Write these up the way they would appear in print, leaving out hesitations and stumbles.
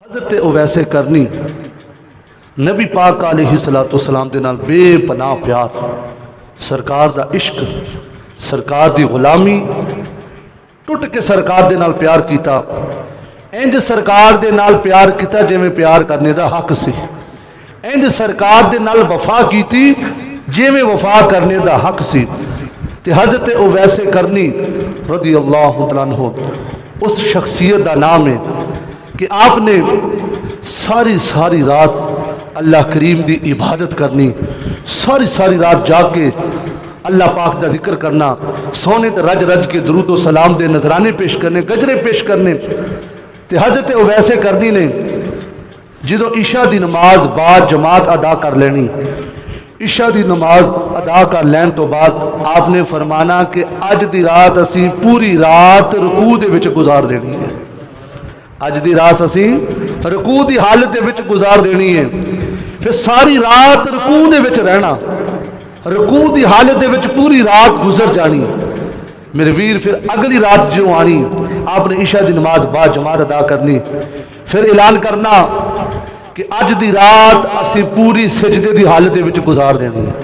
हज़रत उवैसे करनी नबी पाक अलैहिस्सलाम दे नाल बेपनाह प्यार, सरकार दा इश्क, सरकार दी गुलामी, टुट के सरकार दे नाल प्यार किया। इंज सरकार दे नाल प्यार किया जिवें प्यार करने दा हक सी, इंज सरकार दे नाल वफा की जिवें वफा करने दा हक सी। ते हज़रत उवैसे करनी रज़ी अल्लाह तआला अन्हु उस शख्सियत का नाम है कि आपने सारी सारी रात अल्लाह करीम की इबादत करनी, सारी सारी रात जाग के अल्लाह पाक का जिक्र करना, सोने तो रज रज के दरूद व सलाम दे नजराने पेश करने, गजरे पेश करने। तो हज़रत उवैसे करनी ने जो ईशा की नमाज बाद जमात अदा कर लेनी, ईशा की नमाज अदा कर लैन तो बाद आपने फरमाना कि अज की रात असी पूरी रात रुकू दे विच गुजार देनी है, अज की रात असी रुकू की हालत दे विच गुजार देनी है। फिर सारी रात रुकू दे विच रहना, रुकू की हालत दे विच पूरी रात गुजर जानी। मेरे वीर फिर अगली रात जो आनी आपने ईशा की नमाज बाद जमात अदा करनी, फिर ऐलान करना कि अज की रात असी पूरी सजदे की हालत दे विच गुजार देनी है।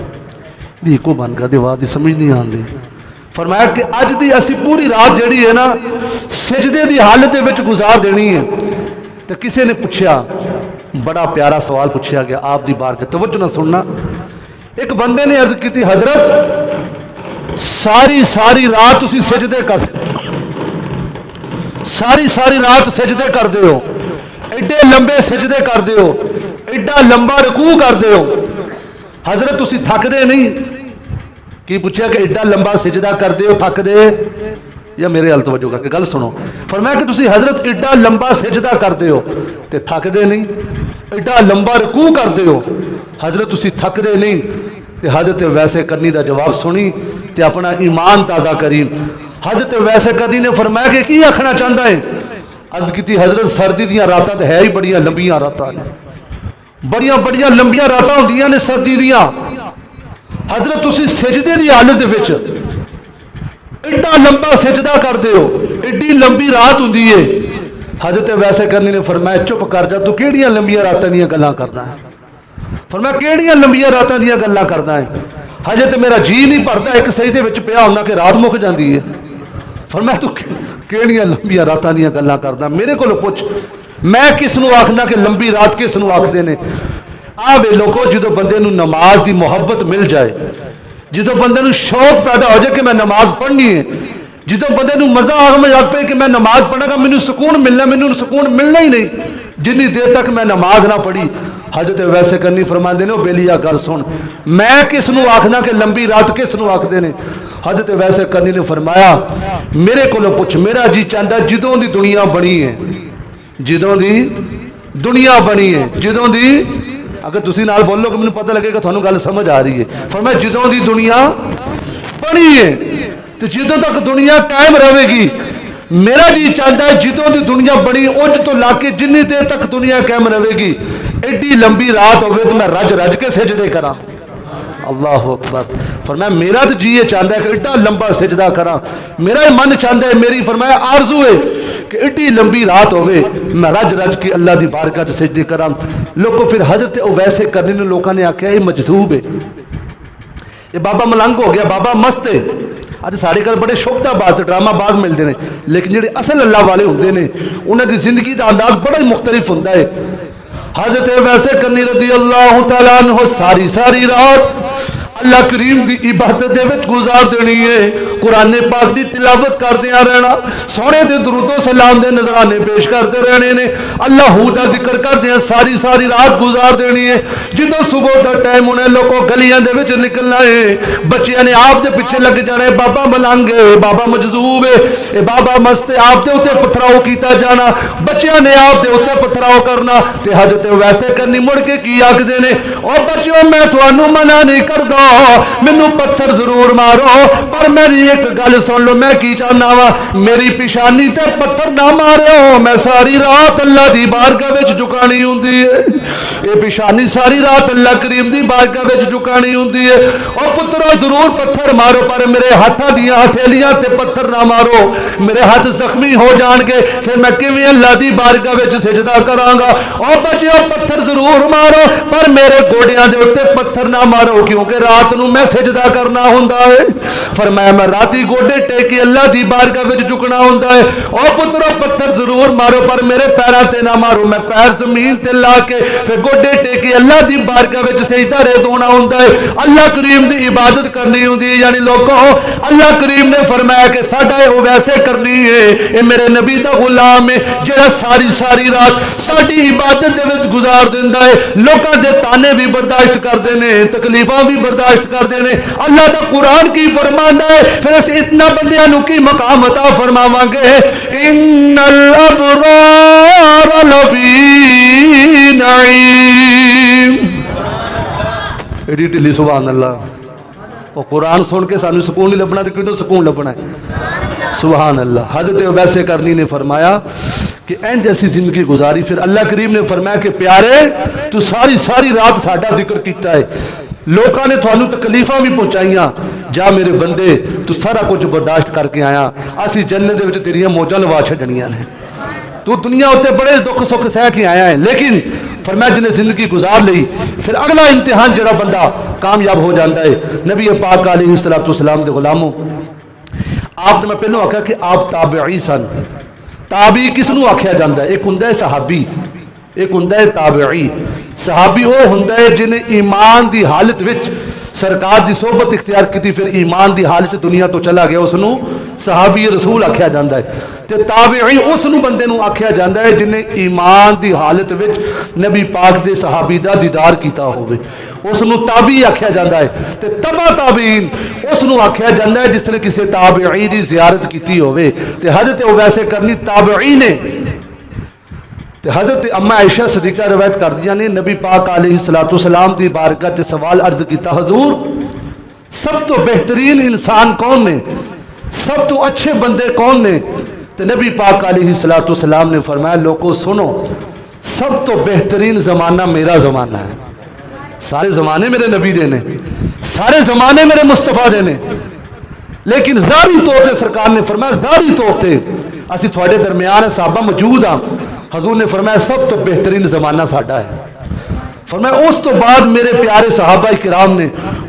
देखो बन कर बात की समझ नहीं आती। फरमाया कि अज की असी पूरी रात जी है ना सजदे की हालत दे विच गुजार देनी है। तो किसी ने पूछा, बड़ा प्यारा सवाल पूछा गया आप दी बार के, तवज्जो ना सुनना। एक बंदे ने अर्ज की, हजरत सारी सारी रात तुसी सजदे कर, सारी सारी रात सजदे करते हो, एडे लंबे सजदे करते हो, एडा लंबा रकू करते हो, हजरत तुसी थकदे नहीं? की पूछा कि एडा लंबा सजदा करते हो, थकदे? या मेरे हल तवज्जो करके गल सुनो। फरमाया कि तुसी हजरत एडा लंबा सजदा करते हो ते थकदे नहीं, एडा लंबा रकू करते हो, हजरत तुसी थकदे नहीं? ते हजरत वैसे करनी का जवाब सुनी ते अपना ईमान ताज़ा करी। हजरत वैसे करनी ने फरमाया कि की आखना चाहता है? अर्ज की, हजरत सर्दी दियां रातां तो है ही बड़ियां लंबियां रातां ने, बड़ियां बड़ियां लंबियां रातां होंदियां ने सर्दी दियां। हजरत तुसी सजदे की हालत विच एडा लंबा सजदा करते हो, एडी लंबी रात होंदी है। हजरत वैसे करनी ने फरमाया चुप कर जा, तू केड़ियां लंबियां रातां दियां गल्लां करदा है? फरमाया केड़ियां लंबियां रातां दियां गल्लां करदा है? हजे तो मेरा जी नहीं भरता एक सजदे विच पिया होना कि रात मुक जाती है। फरमाया तू केड़ियां लंबियां रातां दियां गल्लां करदा, मेरे कोलों पुछ, मैं किस नूं आखना कि लंबी रात किस नूं आखदे ने? आ वे लोगों जो बंदे नूं नमाज की मुहब्बत मिल जाए, जो बंदे नूं शौक पैदा हो जाए कि मैं नमाज पढ़नी है, जो बंदे नूं मजा आने लग पे कि मैं नमाज पढ़ागा मैनू सुकून मिलना, मैनू सुकून मिलना ही नहीं जिन्नी देर तक मैं नमाज ना पढ़ी। हजरत वैसे करनी फरमाते ने, बेलिया गल सुन, मैं किस नूं आखना कि लंबी रात किस नूं आखदे ने? हजरत वैसे करनी ने फरमाया मेरे को पुछ, मेरा जी चाहता जदों दी दुनिया बनी है, जदों दी दुनिया बनी है, जदों दी, अगर तुसी नाल बोलो कि मैनू पता लगेगा थानू गल समझ आ रही है। फरमाया जदों दी दुनिया बनी है तो जदों तक दुनिया कायम रहेगी, मेरा जी चाहता है जदों दी दुनिया बनी उज तो लाके जिन्नी देर तक दुनिया कायम रहेगी, एडी लंबी रात होवे तो मैं रज रज के सजदे करा। अल्लाह अकबर। फरमाया मेरा तो जी ये चाहता है कि एडा लंबा सजदा करा, मेरा मन चाहता है, मेरी फरमाया आरजू है कि एडी लंबी रात होवे मैं रज रज के अल्लाह की बारगाह च सजदे करा। लोगों फिर हजरत वैसे करने ने लोगों ने आख्या ये मजजूब है, ये बाबा मलंग हो गया, बाबा मस्त है। अज साढ़े घर बड़े शोभताबाज ड्रामाबाज मिलते हैं, लेकिन जो असल अल्लाह वाले होंगे ने उन्होंने जिंदगी का अंदाज बड़ा ही मुख्तलिफ होता है। हजरत वैसे करनी रज़ी अल्लाह तआला अन्हु सारी सारी रात अल्लाह करीम की इबादत दे विच गुजार देनी है, कुरान पाक की तिलावत करते रहना, सोने दे दुरूदो सलाम दे नजराने पेश करते रहने ने, अल्लाह का जिक्र करते सारी सारी रात गुजार देनी है। जो सुबह का टाइम होना लोगों गलियां दे विच निकलना है, बच्चियां ने आप दे पीछे लग जाना है, बाबा मलंग है, बाबा मजजूब है, बाबा मस्त है, आप दे उत्ते पथराव किया जाना, बच्चियां ने आप दे उत्ते पथराव करना। ते हजरत वैसे करनी मुड़ के की आखदे ने, ओ बच्चों मैं तुहानू मना नहीं करदा, मैनू पत्थर जरूर मारो पर मेरी एक गल सुन लो, मैं की चाहना वा मेरी पिशानी ते पत्थर ना मारो, मैं सारी रात अल्लाह दी बारगाह विच झुकानी हुंदी है। ये पेशानी सारी रात अल्लाह करीम की बारगाह में झुकानी होंदी है। और पुत्रो जरूर पत्थर मारो पर मेरे हाथों दियां हथेलियां ते पत्थर ना मारो, मेरे हाथ जख्मी हो जाएंगे, फिर मैं किवें अल्लाह की बारगाह में सिजदा करांगा। और बच्चों पत्थर जरूर मारो पर मेरे गोडियां दे उत्ते पत्थर ना मारो, क्योंकि रात नूं मैं सिजदा करना हुंदा है। फरमाया मैं राती गोडे टेके अल्लाह की बारगाह में झुकना हुंदा है। और पुत्रो पत्थर जरूर मारो पर मेरे पैरों ते ना मारो, मैं पैर जमीन ते ला के फिर गोडे टेके अल्लाह की बारगाह में सजदा रेत होना हुंदा है, अल्लाह करीम की इबादत करनी होंदी है। यानी लोगों अल्लाह करीम ने फरमाया कि साडा वो वैसे करनी है, ये मेरे नबी का गुलाम है जेड़ा सारी सारी रात साडी इबादत दे विच गुजार दिंदा है, लोगों के ताने भी बर्दाश्त करते हैं, तकलीफां भी बर्दाश्त करते हैं। अल्लाह का कुरान की फरमांदा है, फिर अस इतना बंदियां नूं की मकाम अता फरमावांगे, इन्नल अबरार लफी नईम। एडी ढिली सुभान अल्लाह। और कुरान सुन के सानू सुकून नहीं लभना तो कितों सुकून लभना है। सुभान अल्लाह। हजरत वैसे करनी ने फरमाया कि इंज ऐसी जिंदगी गुजारी। फिर अल्लाह करीम ने फरमाया कि प्यारे तू सारी सारी रात साडा जिक्र किया है, लोगों ने थानू तकलीफां भी पहुंचाइयां, जा मेरे बंदे तू सारा कुछ बर्दाश्त करके आया, असी जन्नत दे विच तेरियां मौजां लवा छड्डणियां ने, तू दुनिया उत्ते बड़े दुख सुख सह के आया है। लेकिन फरमाया जिन्हें जिंदगी गुजार ली, फिर अगला इम्तिहान जरा बंदा कामयाब हो जाता है। नबी पाक अलैहिस्सलाम दे गुलामों, आप मैं पहलों आख्या कि आप ताबई सन। ताबी किसनू आख्या जाता है? एक हुंदा है सहाबी, एक हुंदा है ताबई। सहाबी वो हुंदा है जिन्हें ईमान की हालत विच सरकार की सोहबत इख्तियार की, फिर ईमान की हालत दुनिया तो चला गया, उसनू सहाबी रसूल आख्या जाता है। तो ताबई उस बंदे नूं आख्या जाता है जिन्हें ईमान की हालत विच नबी पाक दे सहाबी दा दीदार किया होवे, उसनू ताबी आख्या जाता है। तो तबा ताबीन उसनू आख्या जाता है जिसने किसी ताबई की जियारत की होवे। तो हजरत वैसे करनी ताबई ने। तो हजरत अम्मा आयशा सदीका रवायत कर दिया ने, नबी पाक अलैहिस्सलाम की बारगाह से सवाल अर्ज किया, हजूर सब तो बेहतरीन इंसान कौन ने, सब तो अच्छे बंदे कौन ने? तो नबी पाक अलैहिस्सलाम ने फरमाया, लोगों सुनो, सब तो बेहतरीन ज़माना मेरा ज़माना है। सारे ज़माने मेरे नबी दे ने, सारे ज़माने मेरे मुस्तफ़ा दे ने, लेकिन ज़ाहरी तौर पर सरकार ने फरमाया, ज़ाहरी तौर पर असी थोड़े दरमियान साहबा मौजूद हाँ। हजूर ने फरमाया सब तो बेहतरीन ज़माना साडा है। फरमाया उस तो बाद मेरे प्यारे सहाबा किराम ने,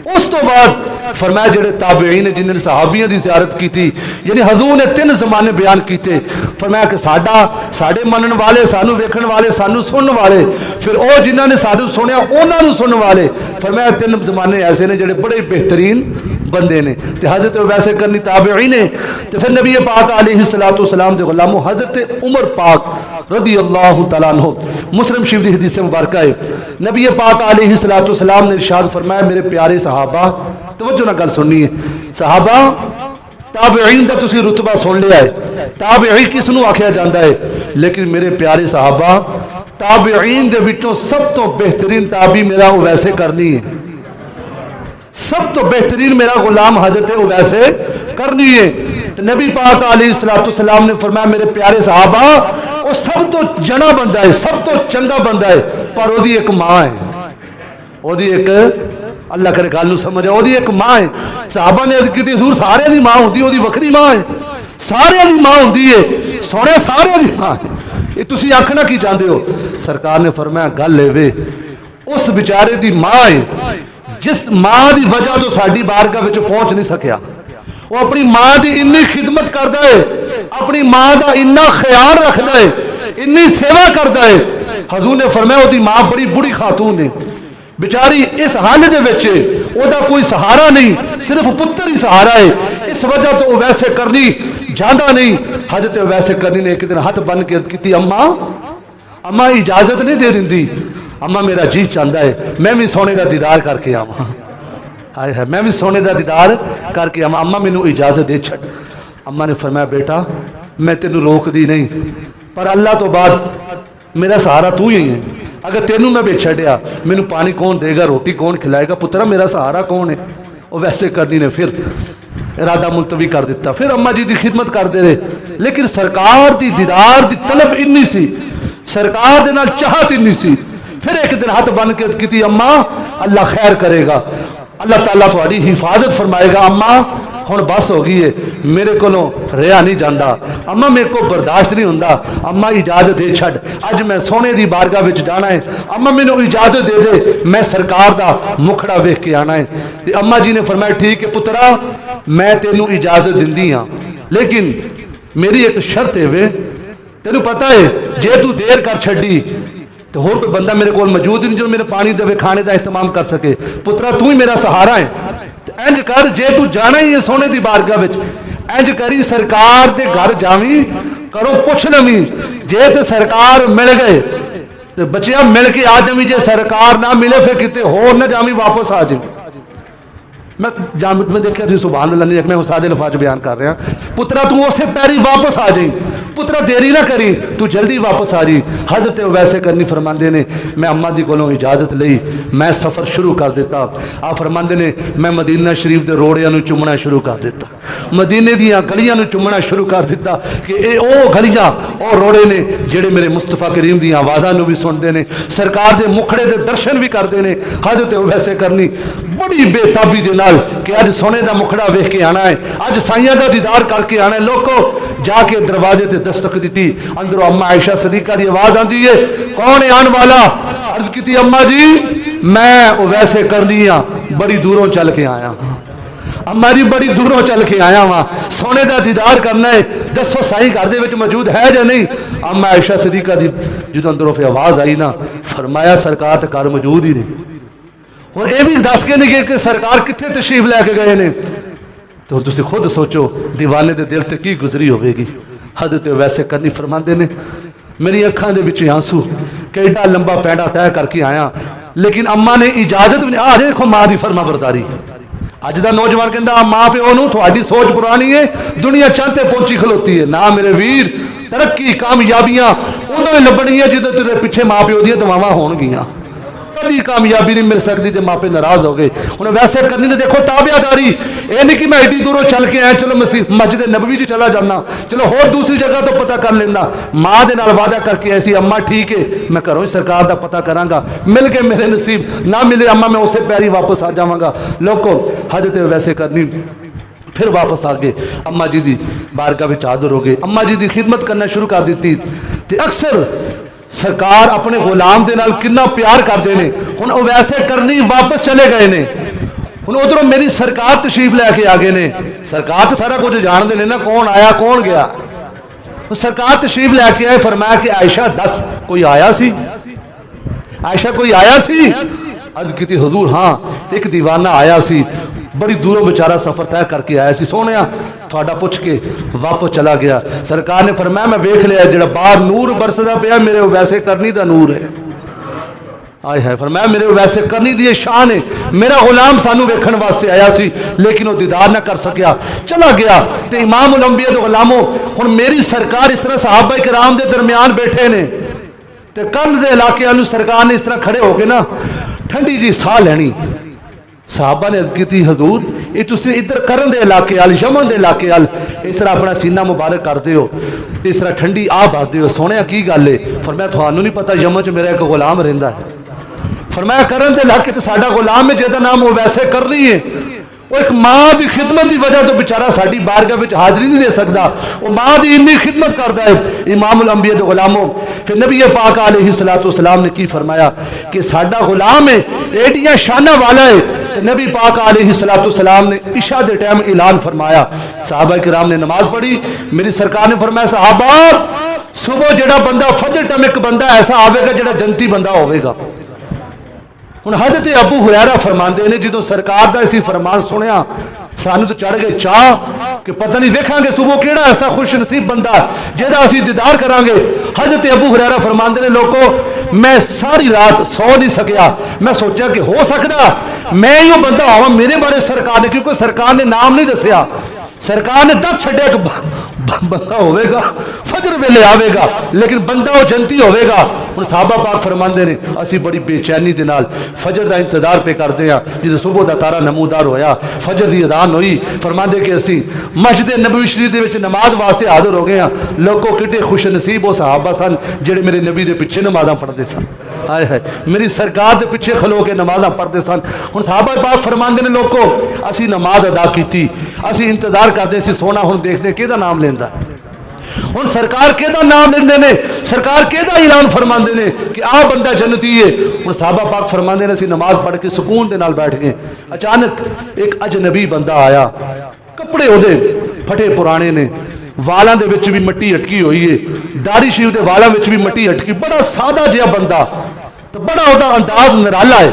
उस तो बाद फरमाया जेडे ताबई ने जिन्होंने सहाबियों की जियारत की थी, यानी हजूर ने 3 ज़माने बयान किए। फरमाया कि साडा, साडे मनन वाले, सानू वेखण वाले, सानू सुनने वाले, फिर वो जिन्होंने सानू सुनिया उन्होंने सुनने वाले। फरमाया 3 ज़माने ऐसे ने जेडे बड़े बेहतरीन बंदे ने। तो हजरत वैसे करनी ताबई ने। तो फिर नबी पाक अलैहिस्सलाम दे गुलामों, हजरत उमर पाक रदी अल्लाह तआला अन्हु, मुस्लिम शरीफ की हदीस मुबारक है, नबी पाक अलैहिस्सलाम ने इरशाद फरमाया, मेरे प्यारे सहाबा, तवज्जो ना गल सुननी है, सहाबा ताबईन दा तुसी रुतबा सुन लिया है, ताबई किसनू आख्या जाता है, लेकिन मेरे प्यारे सहाबा ताबईन दे विचों सब तो बेहतरीन ताबी मेरा वैसे करनी है, सब तो बेहतरीन मेरा गुलाम हजरत वैसे करनी है। तो नबी पाक अलैहिस्सलाम ने फरमाया, मेरे प्यारे सहाबा वो सब तो जना बंदा है, सब तो चंगा बंदा है, पर ओदी एक मां है, ओदी एक, अल्लाह करे गल समझ, ओदी एक मां है। सहाबा ने अर्ज की, हजूर सारे दी मां होंदी, ओदी वखरी मां है, सारे दी मां होंदी है, सोने सारे दी मां है, ये तुसी आखना की चाहते हो? सरकार ने फरमाया गल एवे, उस बेचारे दी मां है जिस मां की वजह तो साडी बारगाह विच पहुंच नहीं सकिया, वो अपनी मां की इन्नी खिदमत करता है, अपनी मां का इन्ना ख्याल रखता है, इन्नी सेवा करता है। हजूर ने फरमाया उसकी मां बड़ी बुढ़ी खातून है, बेचारी इस हालत में कोई सहारा नहीं, सिर्फ पुत्र ही सहारा है, इस वजह तो वैसे करनी जाता नहीं। हजरत वैसे करनी ने एक दिन हाथ बन के की, अम्मा अम्मा इजाजत नहीं दे दी, अम्मा मेरा जी चाहता है मैं भी सोने का दीदार करके आवा, हाय हाय मैं भी सोने का दीदार करके आवा, अम्मा मैनू इजाजत दे छड़। अम्मा ने फरमाया, बेटा मैं तेनू रोकदी नहीं, पर अल्लाह तो बाद मेरा सहारा तू ही है, अगर तेनू मैं बेच छड़िया मैनू पानी कौन देगा, रोटी कौन खिलाएगा, पुत्रा मेरा सहारा कौन है? वो वैसे करनी ने फिर इरादा मुलतवी कर दिता, फिर अम्मा जी की खिदमत करते रहे। लेकिन सरकार की दीदार की तलब इन्नी सी, सरकार दे नाल चाहत इन्नी सी, फिर एक दिन हाथ बन के की अम्मा अल्लाह खैर करेगा, अल्लाह ताला थोड़ी हिफाजत फरमाएगा। अम्मा हुण बस हो गई है, मेरे को रहा नहीं जाता, अम्मा मेरे को बर्दाश्त नहीं होंदा, अम्मा इजाजत दे छड़, अज मैं सोने की बारगाह विच जाना है, अम्मा मैनू इजाजत दे दे, मैं सरकार का मुखड़ा वेख के आना है। ते अम्मा जी ने फरमाया ठीक है पुत्रा, मैं तेनू इजाजत दिंदी हाँ, लेकिन मेरी एक शर्त है वे, तेनू पता है जे तू देर कर छड़ी तो होर कोई बंदा मेरे को मौजूद ही नहीं जो मेरे पानी देवे, खाने का इंतजाम कर सके, पुत्रा तू ही मेरा सहारा है। इंज कर, जे तू जाना ही है सोने की बारगाह विच, इंज करी सरकार के घर जावी, करो पुछ लवी, जे तो सरकार मिल गए तो बचिया मिल के आ जावी, जे सरकार ना मिले फिर कितने होर ना जावी, वापस आ जावी। मैं देखा तुम सुभान अल्लाह नहीं, मैं सादे लफाज बयान कर रहा, पुत्रा तू उस पैरी वापस आ जाई, पुत्रा देरी ना करी, तू जल्दी वापस आ जी। हजरत वैसे करनी फरमाते ने, मैं अम्मा दी कोलों इजाजत ली, मैं सफ़र शुरू कर दिता। आ फरमाते ने मैं मदीना शरीफ के रोड़ियां चुमना शुरू कर दिता, मदीने दियां गलियां चुमना शुरू कर दिता कि ये ओ गलियां और रोड़े ने जेड़े मेरे मुस्तफा करीम दी आवाज़ों भी सुनते हैं, सरकार के मुखड़े के दर्शन भी करते हैं। हजरत वैसे करनी बड़ी बेताबी दे नाल कि अज सोने का मुखड़ा वेख के आना है, अज साइयां का दीदार करके आना है। लोगों जाके दरवाजे ते दस्तक दी, अंदरों अम्मा आयशा सदीका की आवाज आती है, कौन है आने वाला? अर्ज की अम्मा जी मैं वो वैसे कर दी हाँ, बड़ी दूरों चल के आया, अम्मा जी बड़ी दूरों चल के आया वहां, सोने का दीदार करना है, दसो साई घर दे मौजूद है या नहीं? अम्मा आयशा सदीका की जो अंदरों फिर आवाज आई ना, फरमाया सरकार तो घर मौजूद ही नहीं, और ये भी दस के नहीं गए कि सरकार कितने तशरीफ लैके गए ने। तो तुम खुद सोचो दीवाने के दिल से की गुजरी होगी। हजरत वैसे करनी फरमाते ने, मेरी अखां दे विच आंसू कि एडा लंबा पैड़ा तय करके आया, लेकिन अम्मा ने इजाजत भी नहीं। आ देखो माँ की फरमा बरदारी, अज का नौजवान कहता माँ प्यो नूं तुहाडी सोच पुरानी है, दुनिया चंद ते पहुंची खलोती है। ना मेरे वीर, तरक्की कामयाबियां उदों लभनी है जो तेरे पिछे माँ प्यो दी दुआवां होणगियां, कभी कामयाबी नहीं मिल सकती तो मापे नाराज हो गए। उन्हें वैसे करनी ने देखो ताबियादारी, ये नहीं कि मैं एडी दूरों चल के आया, चलो मस्जिद नबवी च चला जाना, चलो होर दूसरी जगह तो पता कर लेना। माँ के नाल वादा करके ऐसी अम्मा ठीक है मैं घरों ही सरकार का पता करांगा, मिल के मेरे नसीब, ना मिले अम्मा मैं उसे पैरी वापस आ जावांगा। लोगों हजरत वैसे करनी फिर वापस आ गए, अम्मा जी की बारगाह में हाजिर हो गए, अम्मा जी की खिदमत करना शुरू कर दी। अक्सर सरकार अपने गुलाम के नाल कितना प्यार करते हैं। हुण वो वैसे करनी वापस चले गए ने, हुण उधरों मेरी सरकार तशरीफ लैके आ गए ने। सरकार तो सारा कुछ जानते हैं ना, कौन आया कौन गया। तो सरकार तशरीफ लैके आए, फरमाया कि आयशा दस कोई आया सी? आयशा कोई आया सी? अर्ज की हुजूर हाँ एक दीवाना आया सी, बड़ी दूरों बेचारा सफर तय करके आया सी, सोने थोड़ा पुछ के वापस चला गया। सरकार ने फरमाया मैं वेख लिया जो बाहर नूर बरसदा पिया मेरे वैसे करनी का नूर है। आए है फरमाया मेरे वैसे करनी दी शान है, मेरा गुलाम सानू वेखण वास्ते आया सी लेकिन वो दीदार ना कर सकिया, चला गया। तो इमाम उल अंबिया दे गुलामों हुण मेरी सरकार इस तरह सहाबा किराम दे दरमियान बैठे ने, ते कंध दे इलाके सरकार ने इस तरह खड़े होके ना ठंडी जी साह लैनी। साहबा ने अर्ज की हजूर ये तुम इधर करन दे इलाके वाल यमन के इलाके वाल इस तरह अपना सीना मुबारक करते हो, इस तरह ठंडी आ भरते हो, सोने की गल है? फरमाया थानू नहीं पता यमन च मेरा एक गुलाम रहिंदा है। फरमाया करन दे इलाके तो साडा गुलाम है जिहदा नाम वो वैसे कर रही है, वो एक माँ की खिदमत की वजह तो बेचारा साड़ी बारगाह में हाजिरी नहीं दे सकता, वो माँ की इन्नी खिदमत करता है। इमाम उल अंबिया दे गुलामों फिर नबी पाक अलैहिस्सलातु वस्सलाम ने की फरमाया कि साडा गुलाम है एडियां शाना वाला है। तो नबी पाक अलैहिस्सलातु वस्सलाम ने इशा के टाइम ऐलान फरमाया, सहाबा किराम ने नमाज पढ़ी, मेरी सरकार ने फरमाया सहाबा सुबह जेड़ा बंदा फजर टाइम एक बंदा ऐसा आवेगा जेड़ा जन्नती बंदा होवेगा। हुण हज़रत अबू हुरैरा फरमाते ने जो सरकार का इसी फरमान सुनिया सानू तो चढ़ गए चाह कि पता नहीं वेखांगे सुबह केड़ा ऐसा खुश नसीब बंदा जेदा असीं दीदार करांगे। हज़रत अबू हुरैरा फरमाते ने लोगों मैं सारी रात सो नहीं सकिया, मैं सोचा कि हो सकता मैं ही वो बंदा होवां मेरे बारे सरकार ने, क्योंकि सरकार ने नाम नहीं दसिया, सरकार ने दस छड्या कि बंदा होगा फजर वेले आवेगा, लेकिन बंदा वो जनती होगा। हुण साहबा पाक फरमाते ने असी बड़ी बेचैनी के नाल फजर का इंतजार पे करते हैं। जो सुबह का तारा नमूदार होया, फजर की अजान हुई, फरमाते कि असी मस्जिद नबवी शरीफ के नमाज वास्ते हाजिर हो गए हैं। लोगों कितने खुश नसीब वो साहबा सन जेडे मेरे नबी के पिछे नमाजा पढ़ते सन। हाय हाय, मेरी सरकार के पिछे खलो के नमाजा पढ़ते सन। हुण साहबा पाक फरमाते ने लोगों असी नमाज अदा की, असी इंतजार करते सी सोना, हुण देखते किहदा नाम लेंदा। हुण सरकार केदा नाम लेंदे ने, सरकार केदा ऐलान फरमाते ने कि आ बंदा जन्नती है। हुण साहबा पाक फरमाते ने असी नमाज पढ़ के सुकून के नाल बैठ गए। अचानक एक अजनबी बंदा आया, कपड़े उहदे फटे पुराने ने, वालों के विच भी मिट्टी अटकी हुई है, दाढ़ी शीव के वालों में भी मिट्टी अटकी, बड़ा सादा जिहा बंदा, तो बड़ा उहदा अंदाज निराला है,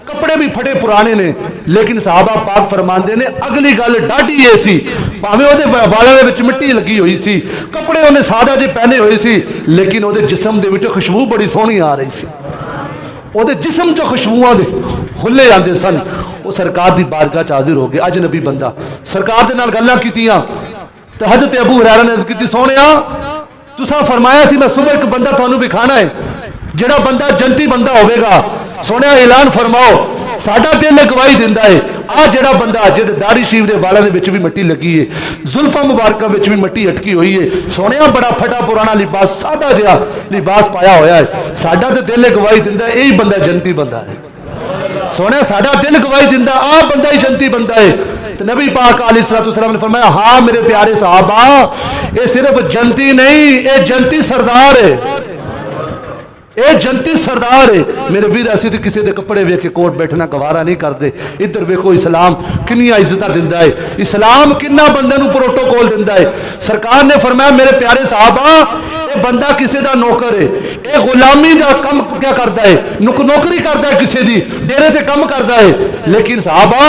कपड़े भी फटे पुराने ने। लेकिन साहबा पाक फरमाते ने अगली गल डाढ़ी ये सी, भावें उहदे वालों के विच मिट्टी लगी हुई सी, कपड़े उन्हें सादा जे पहने हुए सी, लेकिन उहदे जिस्म दे विच खुशबू बड़ी सोहनी आ रही सी। उहदे जिस्म चो खुशबूआं दे हुल्ले आते सन। वो सरकार की बारगाह च हाजिर हो गए, अजनबी बंदा, सरकार दे नाल गल्लां कीतियां। तो हज़रत अबू हुरैरा ने की सोनिया तुसा फरमाया सी मैं सुबह एक बंदा तुहानू विखाना है, जिहड़ा बंदा जनती बंदा होवेगा, सोनिया ऐलान फरमाओ, साडा दिल गवाही दिंदा है आ जिहड़ा बंदा जिहदे दाढ़ी शीव के वालों के भी मिट्टी लगी है, जुल्फा मुबारका विच भी मिट्टी अटकी हुई है, सोनिया बड़ा फटा पुराना लिबास सादा जिहा लिबास पाया होया है, साडा ते दिल गवाही दिंदा यही बंदा जनती बंदा है। सोनिया साडा दिल गवाही दिंदा आ बंदा ही जनती बंदा है। तो नबी पाक अलैहिस्सलाम ने फरमाया हाँ मेरे प्यारे साहबा, ये सिर्फ जनती नहीं, ये जनती सरदार है, ये जनती सरदार है। मेरे वीर असी तो किसी के कपड़े वेख के कोट बैठना गवारा नहीं करते। इधर वेखो इस्लाम किन्नियां इज्जत दिंदा है, इस्लाम किन्ना बंदे नूं प्रोटोकॉल दिंदा है। सरकार ने फरमाया मेरे प्यारे साहबा ये बंदा किसी का नौकर है, ये गुलामी का कम क्या करता है, नौकरी करता है, किसी की डेरे से कम करता है, लेकिन साहबा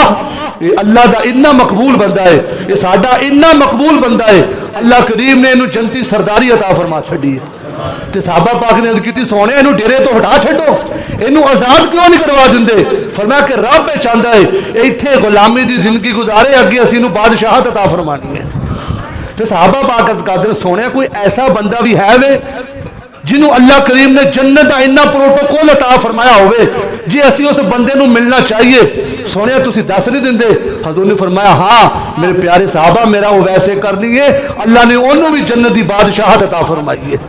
ये अल्लाह का इन्ना मकबूल बंदा है, ये साडा इन्ना मकबूल बंदा है, अल्लाह करीम ने इन्हू जनती सरदारी अता फरमा छड़ी है। ते साहबा पाक ने अर्ज की सोने इनू डेरे तो हटा छो, इनू आजाद क्यों नहीं करवा देंगे। फरमाया कि रब चाहता है इत्थे गुलामी की जिंदगी गुजारे, अगे असी इनू बादशाहत अता फरमानी है। फिर साहबा पाक अर्ज करते सोने कोई ऐसा बंदा भी है वे जिन्हों अल्लाह करीम ने जन्नत का इन्ना प्रोटोकॉल अता फरमाया होवे, जी असी उस बंदे नूं मिलना चाहिए। सोने तुसी दस नहीं देंदे। हजूर ने फरमाया हाँ मेरे प्यारे साहबा मेरा वो वैसे करनी है, अल्लाह ने उन्होंने भी जन्नत की बादशाहत अता फरमाई है।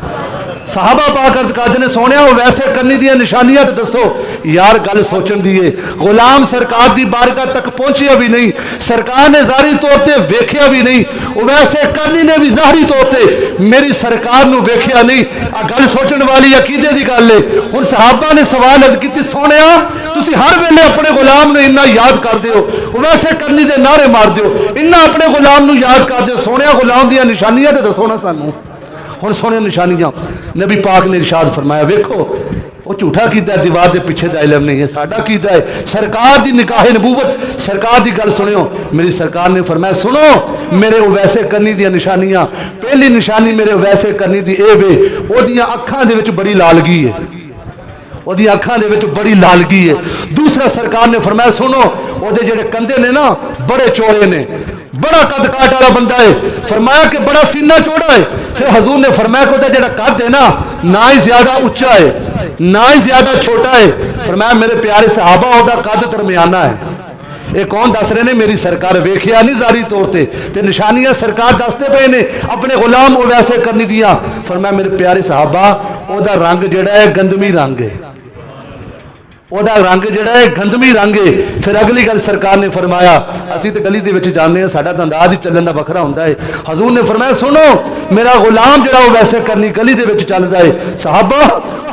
साहबा पाक अर्ज करते ने सोने वो वैसे करनी दी निशानियां तो दसो। यार गल सोचन दी है, गुलाम सरकार की बारगाह तक पहुंचिया भी नहीं, सरकार ने जाहरी तौर पर वेख्या भी नहीं, वो वैसे करनी ने भी जाहरी तौर पर मेरी सरकार नूं वेख्या नहीं। आ गल सोचने वाली अकीदे की गल है। हुण सहाबा ने सवाल अर्ज की सोने तुसी हर वेले अपने गुलाम नूं इन्ना याद करदे हो, वैसे करनी दे नारे मारदे हो, इन्ना अपने गुलाम नूं याद करदे हो, सोने गुलाम दी निशानियां तो दसो ना सानूं। हुण सोने निशानियां नबी पाक ने इरशाद फरमाया वेखो वो झूठा कीता दीवार के पिछे का इलम नहीं है, साडा कीता है सरकार की निकाह नबूवत। सरकार की गल सुनियो, मेरी सरकार ने फरमाया सुनो मेरे वो वैसे करनी दी निशानियां। पहली निशानी मेरे वैसे करनी दी ए वे ओदियां अखां दे विच बड़ी लालगी है, ओदी अखां दे विच बड़ी लालगी है। दूसरा सरकार ने फरमाया सुनो ओदे जेड़े कंधे ने ना बड़े चौड़े ने, बड़ा कद काट वाला बंदा है। फरमाया कि बड़ा सीना चौड़ा है। फिर हजूर ने फरमाया कि ओदा जेड़ा कद है ना ही ज्यादा उच्चा है ना ही ज्यादा छोटा है। फरमाया मेरे प्यारे सहाबा ओदा कद दरमियाना है। ये कौन दस रहे ने, मेरी सरकार वेख्या नहीं जारी तौर पर, निशानियां सरकार दसते पे ने अपने गुलाम वो वैसे करनी दिया। फरमाया मेरे प्यारे सहाबा ओदा रंग जेड़ा है गंदमी रंग है, ओदा रंग जिहड़ा है गंदमी रंग है। फिर अगली गल सरकार ने फरमाया असी तो गली दे जाने हैं, साडा तो अंदाज ही चलन का वखरा होंदा है। हजूर ने फरमाया सुनो मेरा गुलाम जिहड़ा वो वैसे करनी गली दे विच चलदा है, साहबा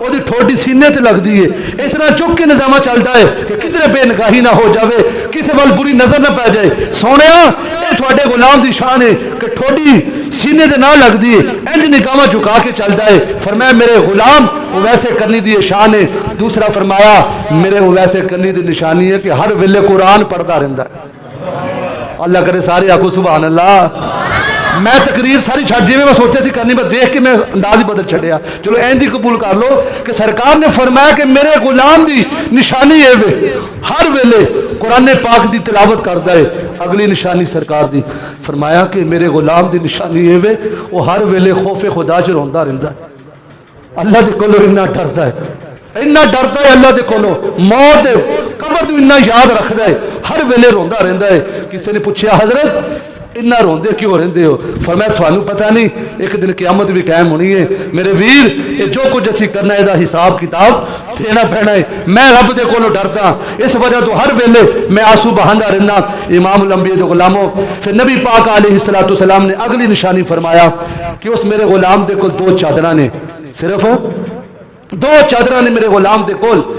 ओदी ठोडी सीने ते लगदी है, इस तरह चुक के निजामा चलता है कि किधरे बेनकाही ना हो जाए, किसी वाल बुरी नजर ना पै जाए। सोनिया ये तुहाडे गुलाम दी शान है कि ठोडी सीने ते ना लगदी है, इंज निगाह झुका के चलता है। फरमाया मेरे गुलाम वो वैसे करनी दी शान है। दूसरा फरमाया मेरे वो वैसे करनी की निशानी है कि हर वेले कुरान पढ़ता रहता है। अल्लाह करे सारे आखो सुभान अल्लाह। मैं तकरीर सारी छड़ जिवें मैं सोचा सी करनी, मैं देख के मैं अंदाज ही बदल छड़िया। चलो इंज ही कबूल कर लो कि सरकार ने फरमाया कि मेरे गुलाम की निशानी है वे हर वेले कुरान पाक की तिलावत करता है। अगली निशानी सरकार की फरमाया कि मेरे गुलाम की निशानी है वे वो हर वेले खौफे खुदा च रोंदा रहिंदा है, अल्लाह के कोलों इन्ना डरदा है, इन्ना डरदा है अल्लाह के कोलों, मौत कबर नूं इन्ना याद रखदा है, हर वेले रोंदा रहिंदा है। किसी ने पूछा हजरत इन्ना रोंदे क्यों रहिंदे हो? फरमाया थानू पता नहीं एक दिन क़यामत भी कायम होनी है मेरे वीर, ये जो कुछ असीं करना इसदा हिसाब किताब देना पैना है। मैं रब दे कोलों डरदा, इस वजह तो हर वेले मैं आंसू बहांदा रहना। इमामुल अंबिया दे गुलामों, फिर नबी पाक अलैहिस्सलातु वस्सलाम ने अगली निशानी फरमाया कि उस मेरे गुलाम दे कोल दो चादरां ने, सिर्फ दो चादरां ने मेरे गुलाम दे कोल।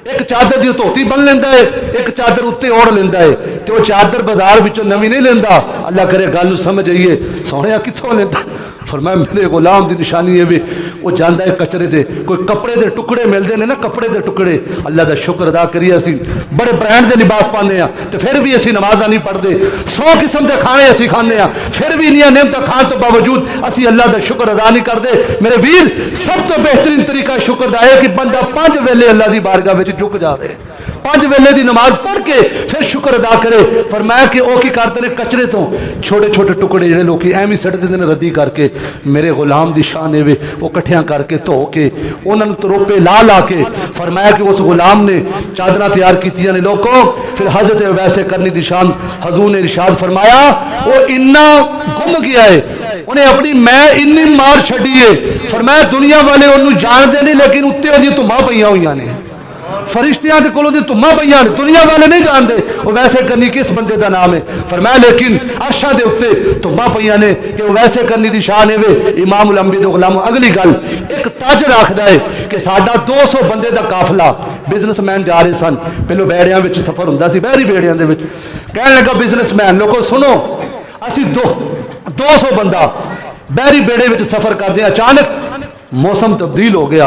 एक चादर की धोती बन लेंदा है, एक चादर उत्ते ओढ़ लेंदा है, तो वो चादर बाजार विचों नवी नहीं लेंदा। अल्लाह करे गल समझ आइए, सोहणिया कित्थों लेंदा? फरमाया मेरे गुलाम की निशानी है वे वो जांदा है कचरे दे, कोई कपड़े के टुकड़े मिलते हैं ना, कपड़े के टुकड़े, अल्लाह का शुक्र अदा करिए असीं बड़े ब्रांड के लिबास पाने तो फिर भी असीं नमाज़ां नहीं पढ़ते, 100 किस्म के खाने असीं खाने फिर भी इन्नियां नेमतां खाण तो बावजूद असीं अल्लाह का शुक्र अदा नहीं करते। मेरे वीर सब तो बेहतरीन तरीका शुक्र का है कि बंदा 5 वेले अल्लाह की बारगाह में झुक जाए, 5 वेले की नमाज पढ़ के फिर शुक्र अदा करे। फरमाया कि वह की करते हैं कचरे तो छोटे छोटे टुकड़े जो लोग एवं सट देते हैं रद्दी करके, मेरे गुलाम की शान है वे वो कट्ठियां करके धो के उन्होंने तरोपे ला ला के फरमाया कि उस गुलाम ने चादर तैयार की ने लोगों। फिर हजरत वैसे करनी की शान हजूर ने इरशाद फरमाया वो इन्ना गुम गया है, उन्हें अपनी मैं इन्नी मार छड़ी है। फरमाया दुनिया वाले उन्होंने जानते नहीं लेकिन उत्ते वो धुम्मां पईयां होईयां ने, फरिश्तियां के कोलों दी धुम्मां पईयां ने, दुनिया वाले नहीं जानते वो वैसे करनी किस बंदे का नाम है। फरमाया लेकिन अर्शा दे उत्ते धुम्मां पईयां ने कि वो वैसे करनी दी शान है वे। इमामुल अंबिया दे गुलाम अगली गल एक ताजर आखदा है कि साडा 200 बंदे का काफिला बिजनेसमैन जा रहे सन, पहले बेड़ियां विच सफर हुंदा सी, बहरी बेड़ियां दे विच कहण लगा बिजनेसमैन लोगों सुनो असीं 200 बंदा बहरी बेड़े विच सफर करदे, अचानक मौसम तब्दील हो गया,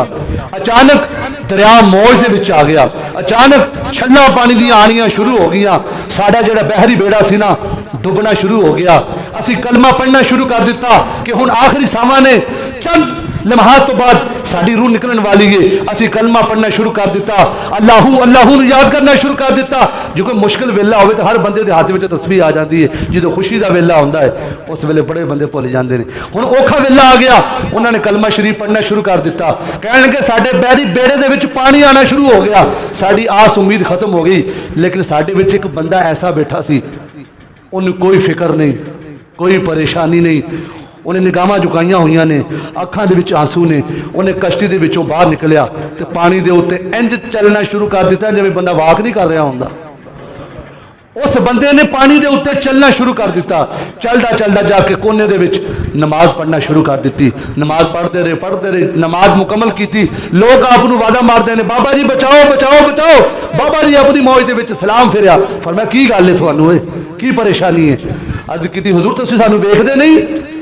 अचानक दरिया मौज दे विच आ गया, अचानक छल्ला पानी दी आनियां शुरू हो गई, साडा जिहड़ा बहरी बेड़ा सी ना डुबना शुरू हो गया। असीं कलमा पढ़ना शुरू कर दिता कि हुण आखिरी सावां ने चंद लम्हात तो बाद साड़ी रूह निकलने वाली है, असीं कलमा पढ़ना शुरू कर दिता, अल्लाहू अल्लाहू याद करना शुरू कर दिता। जो कोई मुश्किल वेला हो तो हर बंदे के हाथ में तस्बीह आ जाती है, जो खुशी का वेला होता है उस वेले बड़े बंदे भुल जाते हैं। हुण औखा वेला आ गया, उन्होंने कलमा शरीफ पढ़ना शुरू कर दिता, कह लगे साडे बैरी बेड़े दे विच पानी आना शुरू हो गया, साड़ी आस उम्मीद खत्म हो गई। लेकिन साडे विच एक बंदा ऐसा बैठा सी, उन्हें कोई फिक्र नहीं, कोई परेशानी नहीं, उन्हें निगाहां झुकाइया हुई ने, अखां दे विच आंसू ने, उन्हें कश्ती दे विचों बाहर निकलिया तो पानी दे उत्ते इंज चलना शुरू कर दिता जिवें बंदा वाक नहीं कर रहा होंदा। उस बंदे ने पानी दे उत्ते चलना शुरू कर दिता, चलदा चलदा जाके कोने दे विच नमाज पढ़ना शुरू कर दी। नमाज पढ़ते रहे, नमाज मुकम्मल की। लोग आप वादा मारते हैं बाबा जी बचाओ बचाओ बचाओ। बाबा जी अपनी मौज दे विच सलाम फेरिया, फरमाया की गल है तुहानू, की परेशानी है? अर्ज की हुजूर तुसीं सानू वेखदे नहीं,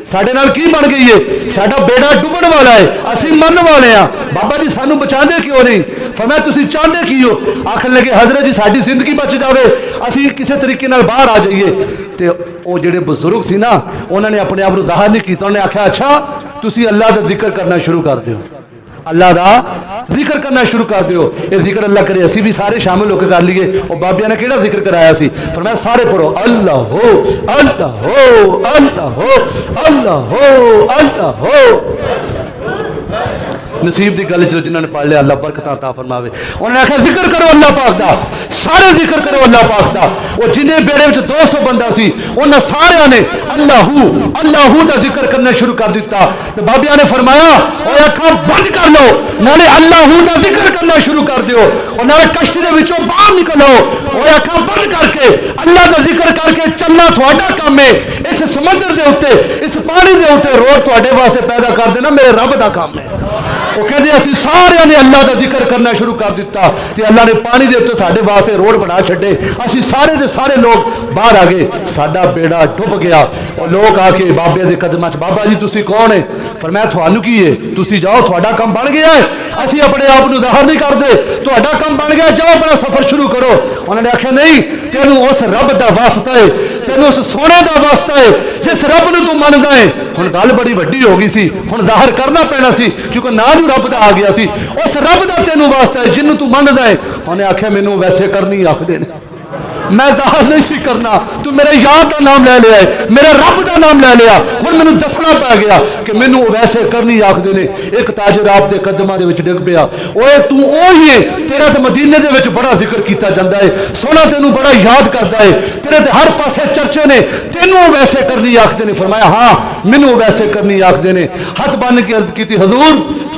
साडे नाल की बन गई है, साडा बेड़ा डुबण वाला है, असीं मरन वाले हैं, बाबा जी सानू बचाते क्यों नहीं? फरमाया तुसीं चाहते की हो? आखन लगे हजरत जी साडी जिंदगी बच जाए, असीं किसी तरीके नाल बाहर आ जाइए। तो वो जिहड़े बुजुर्ग सी ना उन्होंने अपने आप को ज़ाहिर नहीं किया, उन्होंने आख्या अच्छा तुसीं अल्लाह दा जिक्र करना शुरू कर दिओ, अल्लाह दा जिक्र करना शुरू कर दिओ। ये जिक्र अल्लाह करे असीं भी सारे शामिल होकर कर लीए। और बाबिया ने किहड़ा जिक्र कराया सी? फरमाया सारे पढ़ो अल्लाह हो अल्लाह हो अल्लाह हो अल्लाह हो अल्लाह हो। नसीब की गल जो जिन्होंने पढ़ लिया अल्लाह बरकत अता फरमावे। उन्होंने आख्या जिक्र करो अल्लाह पाक दा, सारे जिक्र करो अल्लाह पाक दा। वो जिन्हें बेड़े में 200 बंदा सी उन्होंने सारे ने अल्लाहू अल्लाहू का जिक्र करना शुरू कर दिता। तो बाबिया ने फरमाया और अखां बंद कर लो, नाले अल्लाहू का जिक्र करना शुरू कर दियो और नाले कश्ती दे विचों बाहर निकलो और अखां बंद करके अल्लाह का जिक्र करके चलना तुहाडा काम है। इस समुद्र के उत्ते इस पानी के उत्ते रोड तुहाडे वास्ते पैदा कर देना मेरे रब का काम है। वो कहते असीं सारिਆਂ ने अल्लाह का जिक्र करना शुरू कर दिता तो अल्लाह ने पानी के उत्ते साडे वास्ते रोड बना छड्डे, असीं सारे के सारे लोग बाहर आ गए, साडा बेड़ा डुब गया। और लोग आके बाबे के कदमां च बाबा जी तुसीं कौन है? फरमाया तुहानू की है, तुसीं जाओ तुहाडा काम बन गया है, असीं अपने आप को ज़ाहिर नहीं करते, तुहाडा काम बन गया, जाओ अपना सफर शुरू करो। उन्होंने आख्या नहीं तेनू उस रब का वास्ता है तेन उस सोने का वास्ता है जिस रब नूं तू मनदा है। हुण गल बड़ी वड्डी हो गई सी, हुण ज़ाहिर करना पैना सी क्योंकि नाम ही रब दा आ गया सी। उस रब दा तेनों वास्ता है जिन्नू तू मनदा है। उन्हें आख्या मैनू वैसे करनी आखदे ने, मैं ज़ाहिर नहीं सी करना, तू मेरे यार का नाम ले लिया है, मेरे रब का नाम ले लिया, हुण मैनू दसना पै गया कि मैनू वैसे करनी आखदे ने। एक ताजर आप दे कदमां दे विच डिग पिया, ओए तू ओही है, तेरा ते मदीने दे विच बड़ा जिक्र कीता जांदा है, सोना तेनू बड़ा याद करदा है, तेरे ते हर पासे चर्चे ने, तेनू वैसे करनी आखदे ने। फरमाया हाँ मैनू वैसे करनी आखदे ने। हथ बन के अर्ज की हजूर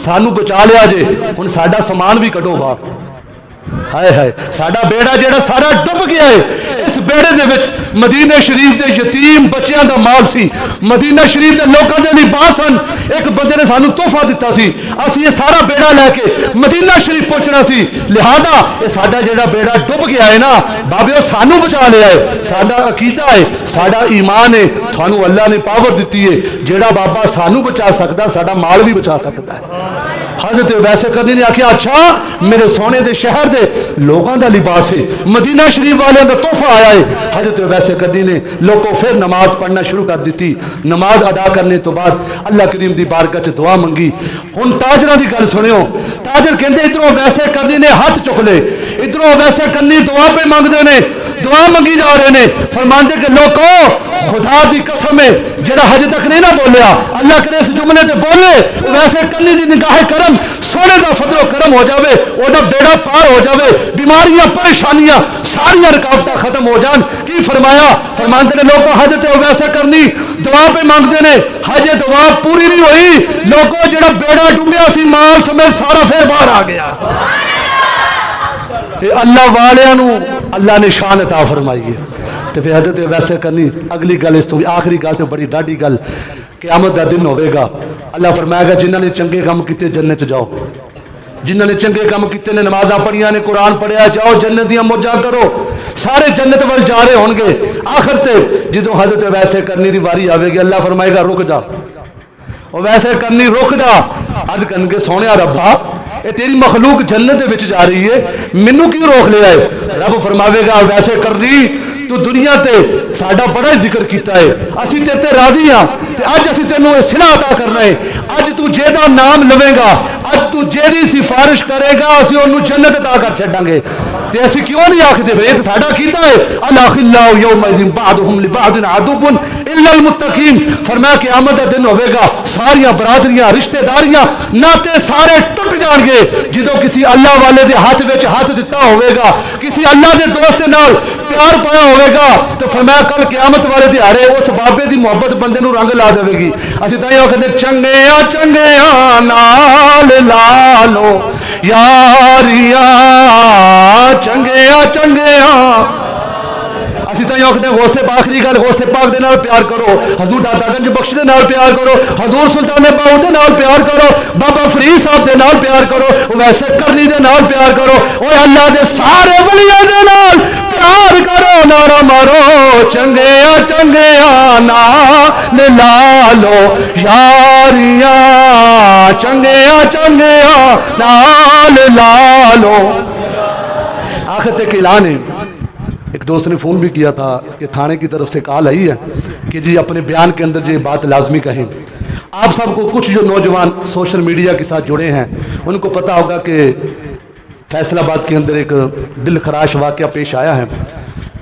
सानू बचा लिया जे, हुण साडा समान भी कढो बाहर। हाय हाय साडा बेड़ा जेड़ा सारा डुब गया है। इस बेड़े दे विच मदीने शरीफ के यतीम बच्चों का माल सी, मदीना शरीफ के लोगों के लिबास सन। एक बंदे ने सानू तोहफा दिता सी, असीं ये सारा बेड़ा लैके मदीना शरीफ पहुंचना सी, लिहाजा ये साडा जेड़ा बेड़ा डुब गया है ना बाबे सानू बचा लिया है। साडा अकीदा है, साडा ईमान है, थानू अल्लाह ने पावर दी है, जेड़ा बाबा सानू बचा सकता साडा माल भी बचा सकता है। हजरत वैसे करनी ने आखिया अच्छा मेरे सोने दे शहर दे लोगों का लिबास है, मदीना शरीफ वाले का तोहफा आया है। हजरत वैसे करनी ने लोगों फिर नमाज पढ़ना शुरू कर दी। नमाज अदा करने तो बाद अल्लाह करीम की बारगाह च दुआ मंगी। हुण ताजरां की गल सुनियो, ताजर कहते इधरों वैसे करनी ने हाथ चुक ले, इधरों वैसे करनी दुआ पे मंगते ने, दुआ मंगी जा रहे ने। फरमांदे कि लोगों खुदा की कसम है जेड़ा हजे तक नहीं ना बोलिया अल्लाह करे इस जुमले ते बोले, वैसे करनी की निगाह करम सोने का फजलो करम हो जाए, ओदा बेड़ा पार हो जाए, बीमारियां परेशानियां सारिया रुकावटें खत्म हो जान। की फरमाया फरमाते ने लोगों हजरत वैसे करनी दुआ पे मांगते ने, हजे दुआ पूरी नहीं हुई, लोगों जेड़ा बेड़ा डूबया सी माल समेत सारा फिर बाहर आ गया। अल्लाह वालियां नूं अल्लाह ने शान अता फरमाई है। तो फिर हजरत वैसे करनी अगली गल इस तो भी आखिरी गल तो बड़ी डाढ़ी गल, क़यामत का दिन होगा। अल्लाह फरमाएगा जिन्होंने चंगे काम किए जन्नत जाओ, जिन्होंने चंगे काम किए ने नमाजा पढ़िया ने कुरान पढ़िया जाओ जन्नत दियां मौजां करो, सारे जन्नत वाल जा रहे होंगे। आखिर ते जो हजरत वैसे करनी की वारी आएगी अल्लाह फरमाएगा रुक जा, और वैसे करनी रुक जा। अर्ज करनगे सोने रब्बा ये तेरी मखलूक जन्नत विच जा रही है, मैनू क्यों रोक लिया है? रब फरमावेगा वैसे करनी तू दुनिया ते साडा बड़ा जिक्र किया है, असी तेरे ते राजी हाँ, अज असी तेनों सिला अता करना है। अज तू जेदा नाम लवेगा, अज तू जेदी सिफारिश करेगा असी उन्होंने जन्नत अता कर छड़ांगे। ते असी क्यों नहीं आखते फिर ये तो साडा कीता है। अल्लाह यौमइज़िन बादुहुम लिबादिन अदुव्वुन इल्लल मुत्तकीन। फरमाया क़यामत का दिन होगा, सारियां बरादरियां रिश्तेदारियां नाते सारे टुट जाएंगे। जो किसी अल्लाह वाले के हाथ में हाथ दिता होगा, किसी अल्लाह के दोस्त के नाल प्यार पाया होगा, तो फरमाया कल क़यामत वाले दिहाड़े उस बाबे की मुहब्बत बंदे नूं रंग ला देगी। असीं तां आखदे चंगिया चंगिया नाल ला लो यारिया, चंगिया चंगिया असीं तां आखदे गौसे आखिरी गल गौसे पाक दे नाल प्यार करो, हजूर दादागंज बख्श दे नाल प्यार करो, हजूर सुल्तान बाऊ दे नाल प्यार करो, बाबा फरीद साहब दे नाल प्यार करो, वैसे करनी दे नाल प्यार करो, और अल्लाह दे सारे वलियां दे नाल प्यार करो। नारा मारो चंगिया चंगिया नाल ला लो यारिया, चंगिया चंगिया नाल ला लो। आखिर तक ऐलान है, एक दोस्त ने फ़ोन भी किया था कि थाने की तरफ से कॉल आई है कि जी अपने बयान के अंदर ये बात लाजमी कहें। आप सबको कुछ जो नौजवान सोशल मीडिया के साथ जुड़े हैं उनको पता होगा कि फैसलाबाद के अंदर एक दिल खराश वाक़या पेश आया है,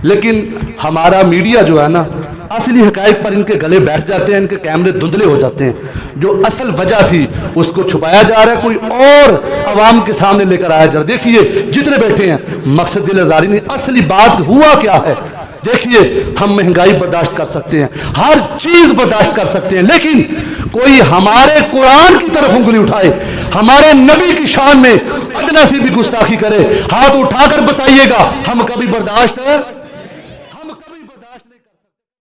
लेकिन हमारा मीडिया जो है ना असली हकायक पर इनके गले बैठ जाते हैं, इनके कैमरे धुंधले हो जाते हैं। जो असल वजह थी उसको छुपाया जा रहा है, कोई और आवाम के सामने लेकर आया जा रहा है। देखिए जितने बैठे हैं मकसद दिल आज़ारी नहीं, असली बात हुआ क्या है। देखिए हम महंगाई बर्दाश्त कर सकते हैं, हर चीज़ बर्दाश्त कर सकते हैं, लेकिन कोई हमारे कुरान की तरफ उंगली उठाए, हमारे नबी की शान में अदना सी भी गुस्ताखी करे, हाथ उठाकर बताइएगा हम कभी बर्दाश्त